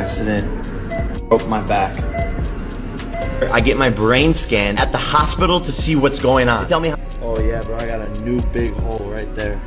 accident, broke my back. I get my brain scan at the hospital to see what's going on. Tell me how. Oh yeah, bro, I got a new big hole right there.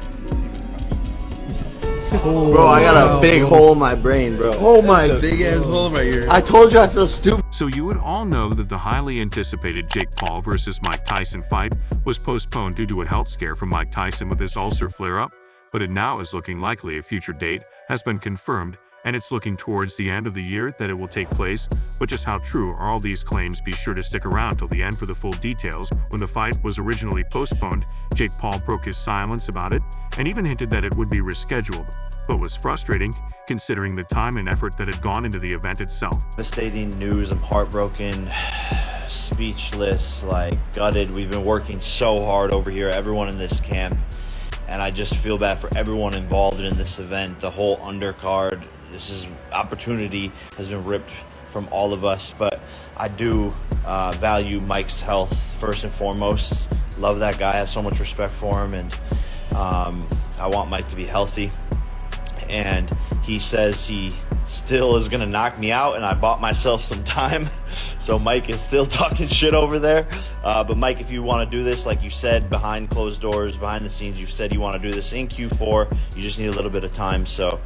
Bro, I got a big hole in my brain, bro. Oh my big ass hole right here. I told you I feel stupid. So you would all know that the highly anticipated Jake Paul versus Mike Tyson fight was postponed due to a health scare from Mike Tyson with his ulcer flare-up, but it now is looking likely a future date has been confirmed, and it's looking towards the end of the year that it will take place. But just how true are all these claims? Be sure to stick around till the end for the full details. When the fight was originally postponed, Jake Paul broke his silence about it and even hinted that it would be rescheduled, but was frustrating considering the time and effort that had gone into the event itself. Devastating news. I'm heartbroken, speechless, like gutted. We've been working so hard over here, everyone in this camp, and I just feel bad for everyone involved in this event, the whole undercard. This opportunity has been ripped from all of us, but I do value Mike's health first and foremost. Love that guy, I have so much respect for him, and I want Mike to be healthy. And he says he still is gonna knock me out, and I bought myself some time. So Mike is still talking shit over there. But Mike, if you want to do this, like you said, behind closed doors, behind the scenes, you said you want to do this in Q4. You just need a little bit of time. So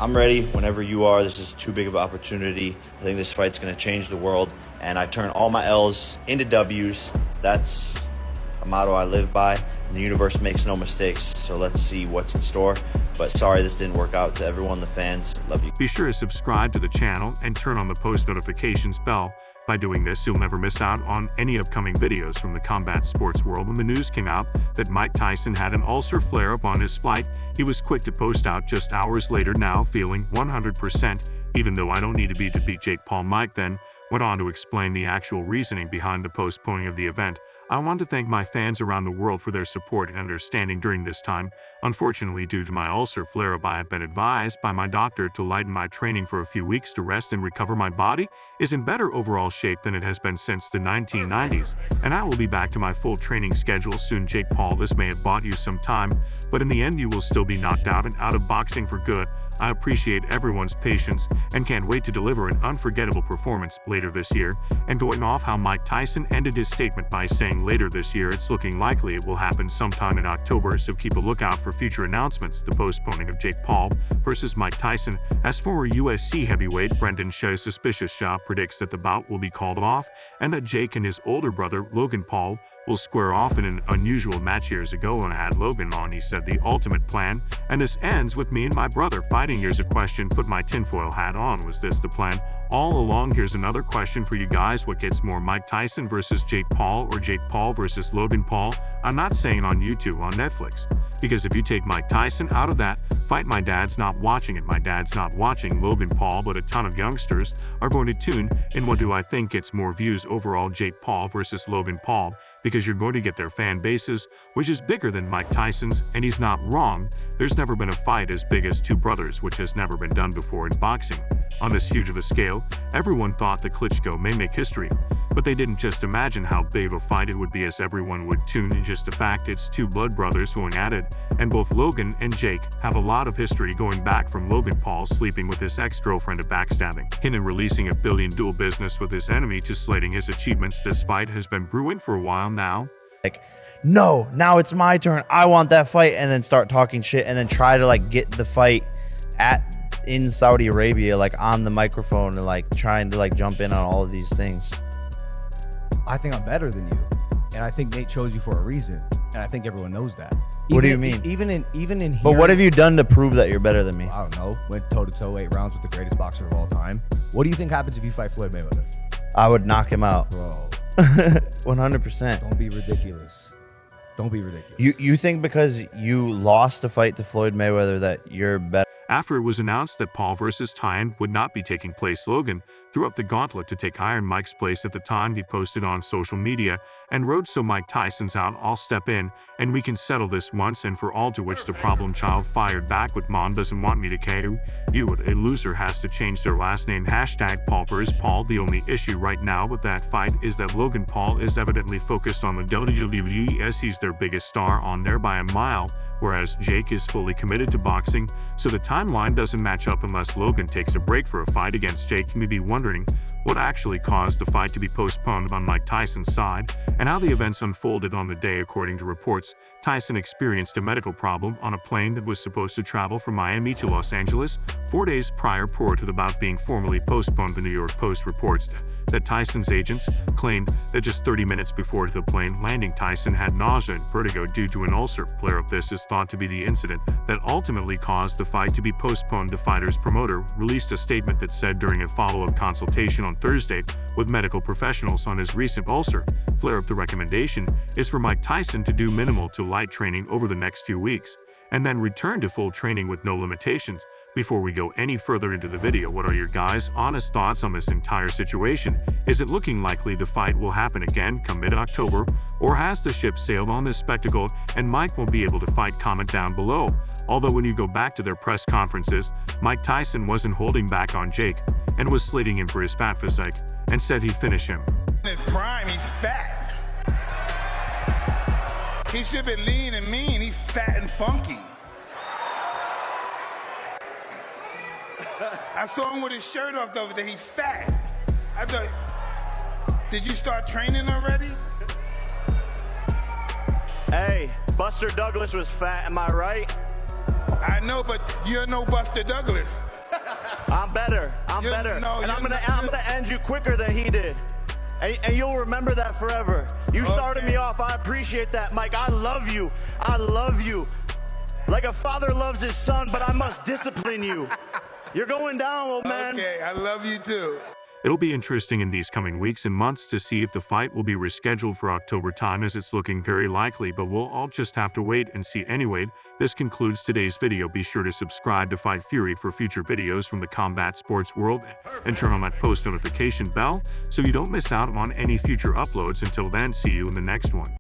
I'm ready whenever you are. This is too big of an opportunity. I think this fight's gonna change the world, and I turn all my L's into W's. That's a motto I live by. The universe makes no mistakes, so let's see what's in store. But sorry this didn't work out. To everyone, the fans, love you. Be sure to subscribe to the channel and turn on the post notifications bell. By doing this, you'll never miss out on any upcoming videos from the combat sports world. When the news came out that Mike Tyson had an ulcer flare-up on his flight, he was quick to post out just hours later, now feeling 100%, even though I don't need to beat Jake Paul. Mike then went on to explain the actual reasoning behind the postponing of the event. I want to thank my fans around the world for their support and understanding during this time. Unfortunately, due to my ulcer flare-up, I have been advised by my doctor to lighten my training for a few weeks to rest and recover. My body is in better overall shape than it has been since the 1990s, and I will be back to my full training schedule soon. Jake Paul, this may have bought you some time, but in the end you will still be knocked out and out of boxing for good. I appreciate everyone's patience and can't wait to deliver an unforgettable performance later this year. And going off how Mike Tyson ended his statement by saying later this year, it's looking likely it will happen sometime in October, so keep a lookout for future announcements. The postponing of Jake Paul versus Mike Tyson. As former USC heavyweight Brendan Shea Suspicious Shaw predicts that the bout will be called off and that Jake and his older brother Logan Paul will square off in an unusual match. Years ago when I had Logan on, he said the ultimate plan, and this ends with me and my brother fighting. Here's a question, put my tinfoil hat on, was this the plan all along? Here's another question for you guys, what gets more, Mike Tyson versus Jake Paul or Jake Paul versus Logan Paul? I'm not saying on YouTube, on Netflix, because if you take Mike Tyson out of that fight, my dad's not watching it. My dad's not watching Logan Paul, but a ton of youngsters are going to tune in. What do I think gets more views overall, Jake Paul versus Logan Paul? Because you're going to get their fan bases, which is bigger than Mike Tyson's, and he's not wrong. There's never been a fight as big as two brothers, which has never been done before in boxing. On this huge of a scale, everyone thought that Klitschko may make history, but they didn't just imagine how big of a fight it would be, as everyone would tune in. Just the fact it's two blood brothers going at it, and both Logan and Jake have a lot of history going back from Logan Paul sleeping with his ex-girlfriend to backstabbing him and releasing $1 billion dual business with his enemy to slating his achievements. This fight has been brewing for a while now. Like, no, now it's my turn, I want that fight, and then start talking shit, and then try to like get the fight in Saudi Arabia, like on the microphone, and like trying to like jump in on all of these things. I think I'm better than you, and I think Nate chose you for a reason, and I think everyone knows that. What do you mean? Even in But what have you done to prove that you're better than me? I don't know. Went toe to toe 8 rounds with the greatest boxer of all time. What do you think happens if you fight Floyd Mayweather? I would knock him out, Bro. 100%. Don't be ridiculous. Don't be ridiculous. You think because you lost a fight to Floyd Mayweather that you're better? After it was announced that Paul versus Tyan would not be taking place, Logan threw up the gauntlet to take Iron Mike's place. At the time, he posted on social media and wrote, "So Mike Tyson's out, I'll step in and we can settle this once and for all," to which the problem child fired back with, "Mom doesn't want me to KO you. A loser has to change their last name. Hashtag Paul versus Paul." The only issue right now with that fight is that Logan Paul is evidently focused on the WWE, as he's their biggest star on there by a mile, whereas Jake is fully committed to boxing, so the timeline doesn't match up unless Logan takes a break for a fight against Jake. You may be wondering what actually caused the fight to be postponed on Mike Tyson's side and how the events unfolded on the day. According to reports, Tyson experienced a medical problem on a plane that was supposed to travel from Miami to Los Angeles 4 days prior to the bout being formally postponed. The New York Post reports that Tyson's agents claimed that just 30 minutes before the plane landing, Tyson had nausea and vertigo due to an ulcer. Flare up. This is thought to be the incident that ultimately caused the fight to be postponed. The fighter's promoter released a statement that said during a follow-up consultation on Thursday with medical professionals on his recent ulcer flare-up, the recommendation is for Mike Tyson to do minimal to light training over the next few weeks and then return to full training with no limitations. Before we go any further into the video, what are your guys' honest thoughts on this entire situation? Is it looking likely the fight will happen again come mid-October, or has the ship sailed on this spectacle and Mike won't be able to fight? Comment down below. Although when you go back to their press conferences, Mike Tyson wasn't holding back on Jake and was slating him for his fat physique and said he'd finish him. In his prime, he's fat. He should be lean and mean. He's fat and funky. I saw him with his shirt off the other day. He's fat. I thought, did you start training already? Hey, Buster Douglas was fat, am I right? I know, but you're no Buster Douglas. I'm better. I'm You're- better. no, and I'm you're gonna not- end you quicker than he did. And you'll remember that forever. You started Okay. me off. I appreciate that, Mike. I love you. I love you. Like a father loves his son, but I must discipline you. You're going down, old man. Okay, I love you too. It'll be interesting in these coming weeks and months to see if the fight will be rescheduled for October time, as it's looking very likely, but we'll all just have to wait and see. Anyway, this concludes today's video. Be sure to subscribe to Fight Fury for future videos from the combat sports world and turn on that post notification bell so you don't miss out on any future uploads. Until then, see you in the next one.